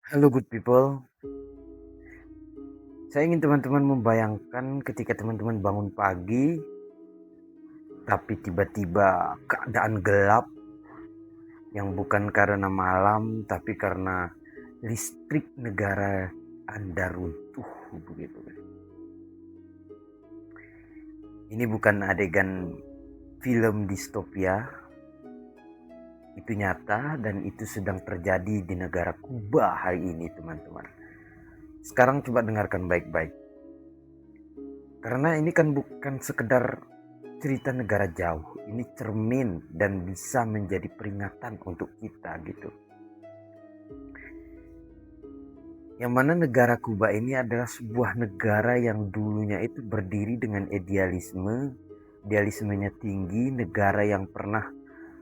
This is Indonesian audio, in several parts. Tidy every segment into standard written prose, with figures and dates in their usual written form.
Halo good people, saya ingin teman-teman membayangkan ketika teman-teman bangun pagi, tapi tiba-tiba keadaan gelap yang bukan karena malam, tapi karena listrik negara Anda runtuh begitu. Ini bukan adegan film distopia, itu nyata dan itu sedang terjadi di negara Kuba hari ini teman-teman. Sekarang coba dengarkan baik-baik. Karena ini kan bukan sekedar cerita negara jauh, ini cermin dan bisa menjadi peringatan untuk kita gitu. Yang mana negara Kuba ini adalah sebuah negara yang dulunya itu berdiri dengan idealismenya tinggi, negara yang pernah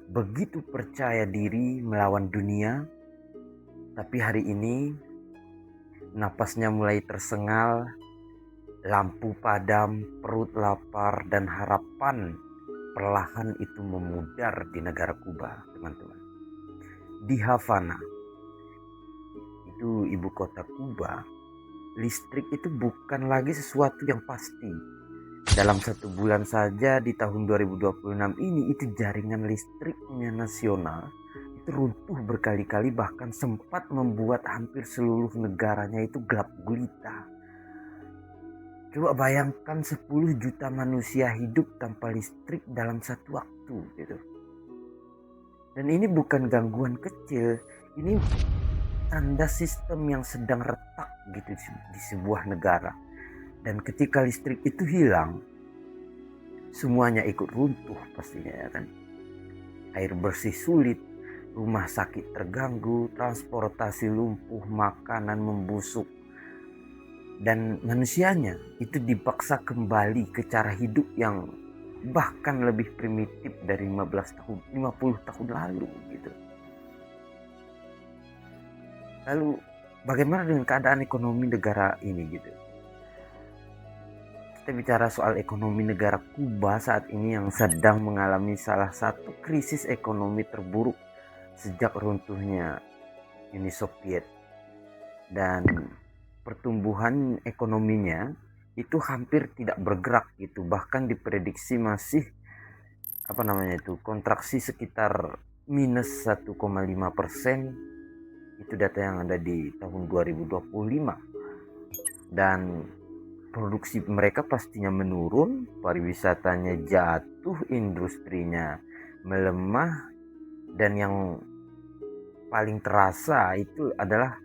begitu percaya diri melawan dunia. Tapi hari ini napasnya mulai tersengal, lampu padam, perut lapar, dan harapan perlahan itu memudar di negara Kuba, teman-teman. Di Havana, itu ibu kota Kuba, listrik itu bukan lagi sesuatu yang pasti. Dalam 1 bulan saja di tahun 2026 ini, itu jaringan listriknya nasional itu runtuh berkali-kali, bahkan sempat membuat hampir seluruh negaranya itu gelap gulita. Coba bayangkan 10 juta manusia hidup tanpa listrik dalam satu waktu gitu. Dan ini bukan gangguan kecil, ini tanda sistem yang sedang retak gitu di sebuah negara. Dan ketika listrik itu hilang, semuanya ikut runtuh pastinya ya kan. Air bersih sulit, rumah sakit terganggu, transportasi lumpuh, makanan membusuk. Dan manusianya itu dipaksa kembali ke cara hidup yang bahkan lebih primitif dari 50 tahun lalu gitu. Lalu bagaimana dengan keadaan ekonomi negara ini gitu? Kita bicara soal ekonomi negara Kuba saat ini yang sedang mengalami salah satu krisis ekonomi terburuk sejak runtuhnya Uni Soviet. Dan pertumbuhan ekonominya itu hampir tidak bergerak gitu, bahkan diprediksi masih kontraksi sekitar minus 1,5%. Itu data yang ada di tahun 2025. Dan produksi mereka pastinya menurun, pariwisatanya jatuh, industrinya melemah, dan yang paling terasa itu adalah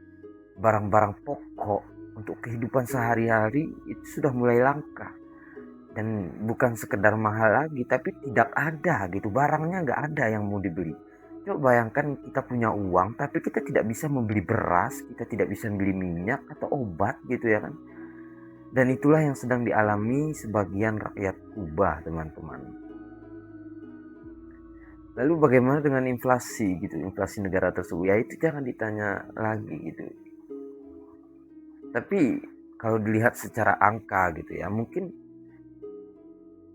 barang-barang pokok untuk kehidupan sehari-hari itu sudah mulai langka. Dan bukan sekedar mahal lagi, tapi tidak ada gitu, barangnya nggak ada yang mau dibeli. Coba bayangkan kita punya uang tapi kita tidak bisa membeli beras, kita tidak bisa membeli minyak atau obat gitu ya kan. Dan itulah yang sedang dialami sebagian rakyat Kuba, teman-teman. Lalu bagaimana dengan inflasi gitu, inflasi negara tersebut? Ya itu jangan ditanya lagi gitu. Tapi kalau dilihat secara angka gitu ya, mungkin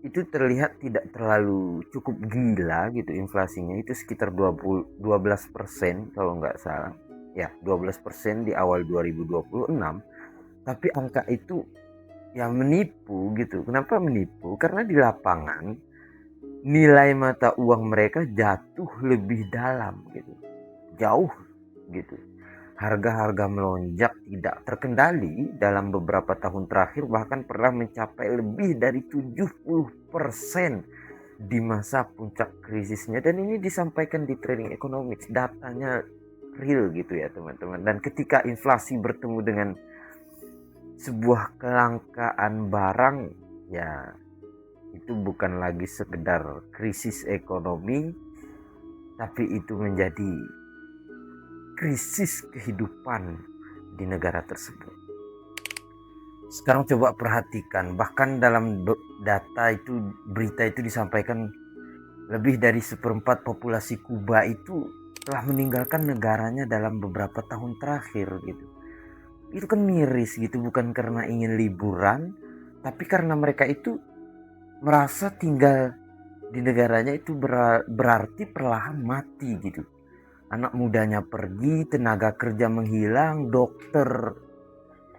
itu terlihat tidak terlalu cukup gila gitu inflasinya, itu sekitar 12% kalau nggak salah. Ya, 12% di awal 2026. Tapi angka itu ya menipu gitu. Kenapa menipu? Karena di lapangan nilai mata uang mereka jatuh lebih dalam gitu. Jauh gitu. Harga-harga melonjak tidak terkendali dalam beberapa tahun terakhir, bahkan pernah mencapai lebih dari 70% di masa puncak krisisnya. Dan ini disampaikan di Trading Economics, datanya real gitu ya teman-teman. Dan ketika inflasi bertemu dengan sebuah kelangkaan barang, ya itu bukan lagi sekedar krisis ekonomi, tapi itu menjadi krisis kehidupan di negara tersebut. Sekarang coba perhatikan, bahkan dalam data itu, berita itu disampaikan lebih dari 1/4 populasi Kuba itu telah meninggalkan negaranya dalam beberapa tahun terakhir gitu. Itu kan miris gitu, bukan karena ingin liburan, tapi karena mereka itu merasa tinggal di negaranya itu berarti perlahan mati gitu. Anak mudanya pergi, tenaga kerja menghilang, dokter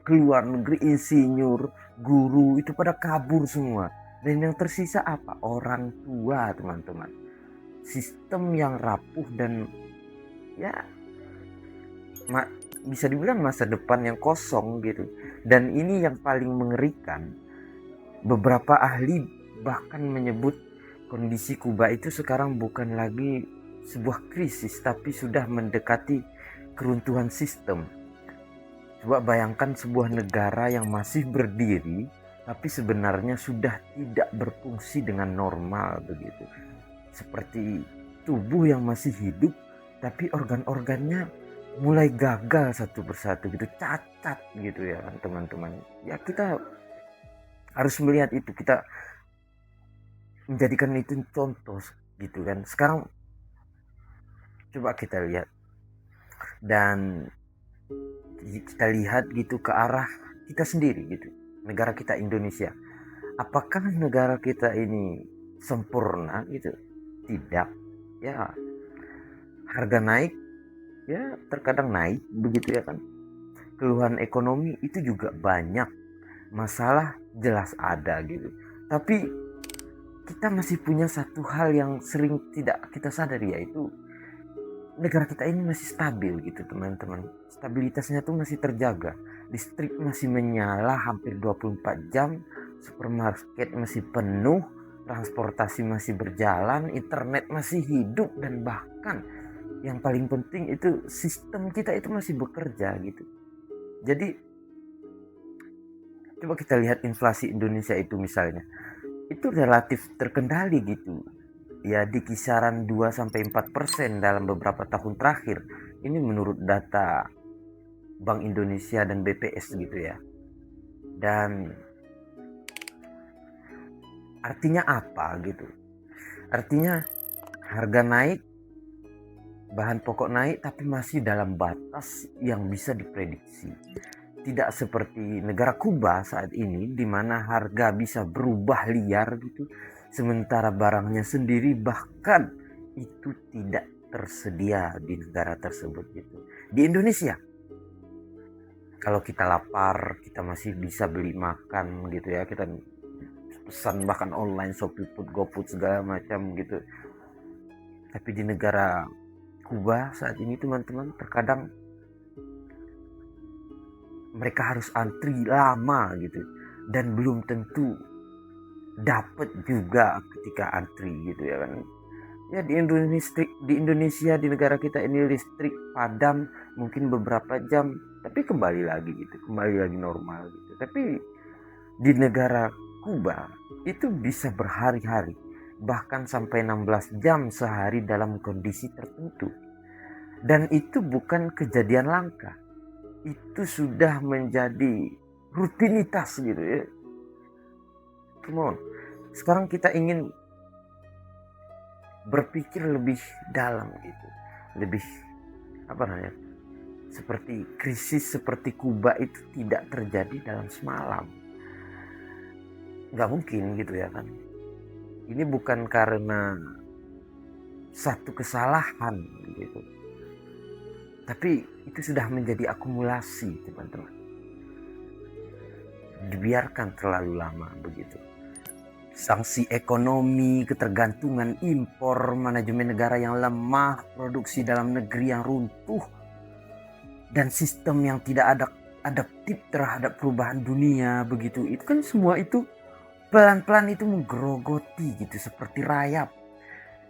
keluar negeri, insinyur, guru itu pada kabur semua. Dan yang tersisa apa? Orang tua, teman-teman. Sistem yang rapuh dan ya bisa dibilang masa depan yang kosong gitu. Dan ini yang paling mengerikan. Beberapa ahli bahkan menyebut kondisi Kuba itu sekarang bukan lagi sebuah krisis, tapi sudah mendekati keruntuhan sistem. Coba bayangkan sebuah negara yang masih berdiri, tapi sebenarnya sudah tidak berfungsi dengan normal begitu. Seperti tubuh yang masih hidup, tapi organ-organnya mulai gagal satu persatu gitu, cacat gitu ya kan teman-teman. Ya kita harus melihat itu, kita menjadikan itu contoh gitu kan. Sekarang coba kita lihat dan kita lihat gitu ke arah kita sendiri gitu, negara kita Indonesia. Apakah negara kita ini sempurna gitu? Tidak. Ya, harga naik, ya terkadang naik begitu ya kan. Keluhan ekonomi itu juga banyak. Masalah jelas ada gitu. Tapi kita masih punya satu hal yang sering tidak kita sadari, yaitu negara kita ini masih stabil gitu teman-teman. Stabilitasnya tuh masih terjaga. Listrik masih menyala hampir 24 jam. Supermarket masih penuh. Transportasi masih berjalan. Internet masih hidup. Dan bahkan yang paling penting itu sistem kita itu masih bekerja gitu. Jadi coba kita lihat inflasi Indonesia itu misalnya. Itu relatif terkendali gitu. Ya di kisaran 2-4% dalam beberapa tahun terakhir. Ini menurut data Bank Indonesia dan BPS gitu ya. Dan artinya apa gitu? Artinya harga naik, bahan pokok naik, tapi masih dalam batas yang bisa diprediksi. Tidak seperti negara Kuba saat ini, di mana harga bisa berubah liar gitu, sementara barangnya sendiri bahkan itu tidak tersedia di negara tersebut gitu. Di Indonesia, kalau kita lapar, kita masih bisa beli makan gitu ya, kita pesan bahkan online, Shopee Food, GoFood segala macam gitu. Tapi di negara Kuba saat ini teman-teman, terkadang mereka harus antri lama gitu, dan belum tentu dapat juga ketika antri gitu ya kan. Ya di Indonesia di negara kita ini listrik padam mungkin beberapa jam, tapi kembali lagi gitu, kembali lagi normal gitu. Tapi di negara Kuba itu bisa berhari-hari, bahkan sampai 16 jam sehari dalam kondisi tertentu. Dan itu bukan kejadian langka, itu sudah menjadi rutinitas gitu ya. Come on. Sekarang kita ingin berpikir lebih dalam gitu, lebih apa namanya, seperti krisis seperti Kuba itu tidak terjadi dalam semalam. Nggak mungkin gitu ya kan. Ini bukan karena satu kesalahan gitu, tapi itu sudah menjadi akumulasi teman-teman. Dibiarkan terlalu lama begitu. Sanksi ekonomi, ketergantungan impor, manajemen negara yang lemah, produksi dalam negeri yang runtuh, dan sistem yang tidak adaptif terhadap perubahan dunia begitu. Itu kan semua itu pelan-pelan itu menggerogoti gitu, seperti rayap.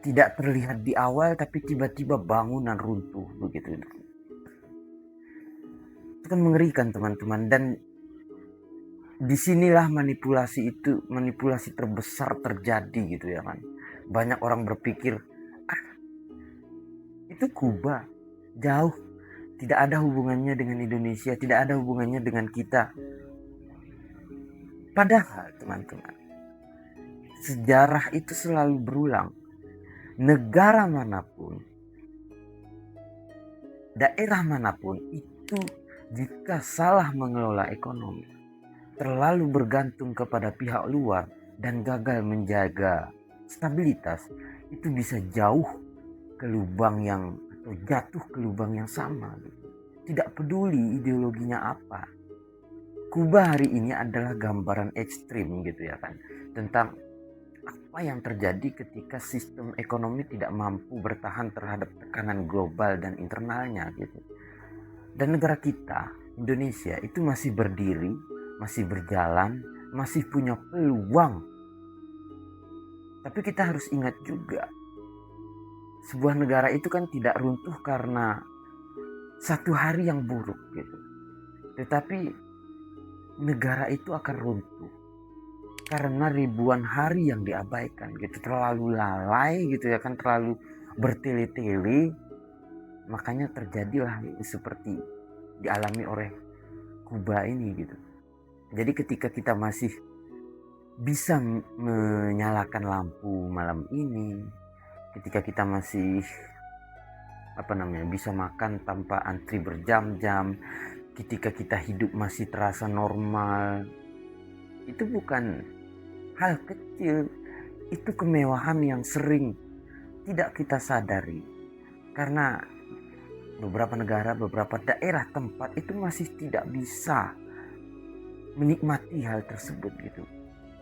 Tidak terlihat di awal tapi tiba-tiba bangunan runtuh begitu. Itu kan mengerikan teman-teman, dan disinilah manipulasi terbesar terjadi gitu ya kan. Banyak orang berpikir itu Kuba jauh, tidak ada hubungannya dengan Indonesia, tidak ada hubungannya dengan kita. Padahal teman-teman, sejarah itu selalu berulang. Negara manapun, daerah manapun itu, jika salah mengelola ekonomi, terlalu bergantung kepada pihak luar dan gagal menjaga stabilitas, itu bisa jauh ke lubang yang atau jatuh ke lubang yang sama gitu. Tidak peduli ideologinya apa. Kuba hari ini adalah gambaran ekstrim gitu ya kan, tentang apa yang terjadi ketika sistem ekonomi tidak mampu bertahan terhadap tekanan global dan internalnya gitu. Dan negara kita, Indonesia, itu masih berdiri, masih berjalan, masih punya peluang. Tapi kita harus ingat juga, sebuah negara itu kan tidak runtuh karena satu hari yang buruk gitu. Tetapi negara itu akan runtuh karena ribuan hari yang diabaikan gitu, terlalu lalai gitu ya kan, terlalu bertele-tele, makanya terjadilah seperti dialami oleh Kuba ini gitu. Jadi ketika kita masih bisa menyalakan lampu malam ini, ketika kita masih bisa makan tanpa antri berjam-jam, ketika kita hidup masih terasa normal, itu bukan hal kecil, itu kemewahan yang sering tidak kita sadari. Karena beberapa negara, beberapa daerah tempat itu masih tidak bisa menikmati hal tersebut gitu.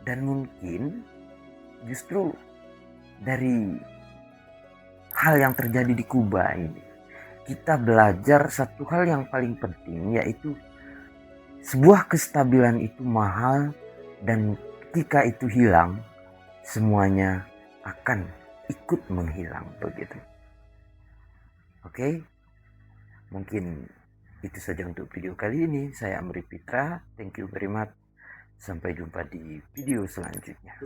Dan mungkin justru dari hal yang terjadi di Kuba ini, kita belajar satu hal yang paling penting, yaitu sebuah kestabilan itu mahal, dan ketika itu hilang, semuanya akan ikut menghilang begitu. Oke, mungkin itu saja untuk video kali ini. Saya Amri Pitra, thank you very much. Sampai jumpa di video selanjutnya.